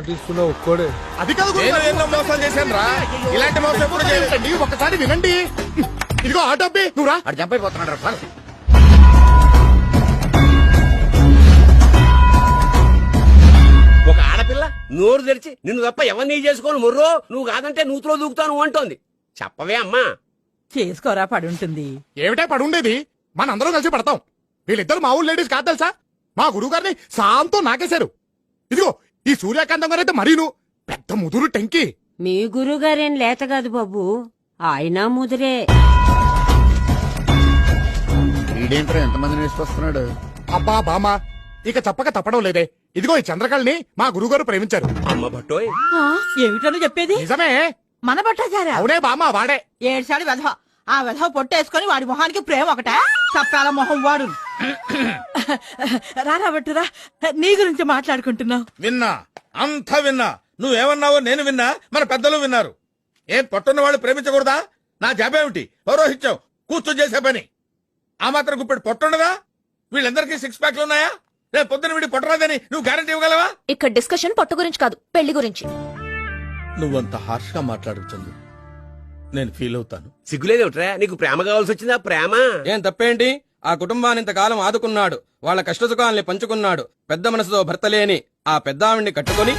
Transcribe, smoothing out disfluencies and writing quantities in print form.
తీసుకున్నా ఒక్కడే అది కాదు నేను ఎన్నో మోసాలు చేశాను రా. ఇలాంటి మోసం ఎప్పుడు చేయలేదండి. ఒకసారి వినండి. ఇదిగో ఆటో అబ్బి నువ్వు రా. అటు చంపైపోతున్నాడు రా. ఒక ఆడపిల్ల నోరు తెరిచి నిన్ను తప్ప ఎవరిని చేసుకోను ముర్రో నువ్వు కాదంటే నూతులో దూకుతాను అంటోంది. చెప్పవే అమ్మా. చేసుకోరా పడుంటుంది. ఏమిటే పడుండేది, మనందరం కలిసి పడతాం. వీళ్ళిద్దరు మా ఊళ్ళో లేడీస్ కాదు తెలుసా, మా గురువు గారిని సాంతో నాకేశారు. ఇదిగో ఈ సూర్యకాంతం గారైతే మరీను పెద్ద ముదురు టెంకి. మీ గురుగారేం లేత కాదు బాబు, ఆయన ముదిరే. వీడేంట్రా ఎంతమందిని వేసుకొస్తున్నాడు? అబ్బా బామా ఇక చెప్పక తప్పడం లేదే. ఇదిగో ఈ చంద్రకళని మా గురువుగారు ప్రేమించారు. అమ్మ బట్టోయ్. ఏమిటో చెప్పేది? నిజమే. మన పట్టాచారా? అవునే బామా వాడే. ఏడ్చాడు వెధవ. ఆ వెధవ పొట్టేసుకొని వాడి మొహానికి ప్రేమ ఒకటే తప్పాల మొహం వాడు. రారా బట్టురా, నీ గురించి మాట్లాడుకుంటున్నావు. విన్నా, అంతా విన్నా. నువ్వేమన్నావో నేను విన్నా, మన పెద్దలు విన్నారు. ఏం పట్టున్న వాళ్ళు ప్రేమించకూడదా? నా జాబేమిటి? పౌరోహిత్యం కూర్చొని చేసే పని. ఆ మాత్రం గుప్పెడు పొట్టుండదా? వీళ్ళందరికీ 6 ప్యాక్లు ఉన్నాయా? రేపు పొద్దున వీడి పొట్టరాదని నువ్వు గ్యారెంటీ ఇవ్వగలవా? ఇక్కడ డిస్కషన్ పొట్ట గురించి కాదు, పెళ్లి గురించి. నువ్వంత హార్ష్ గా మాట్లాడుతుంది నేను ఫీల్ అవుతాను. సిగ్గులేదేమిట్రా? నీకు ప్రేమ కావాల్సి వచ్చిందా? ప్రేమ ఏం తప్పేంటి? ఆ కుటుంబాన్ని ఇంతకాలం ఆదుకున్నాడు, వాళ్ళ కష్టసుఖాల్ని పంచుకున్నాడు. పెద్ద మనసుతో భర్త లేని ఆ పెద్దావిడ్ని కట్టుకుని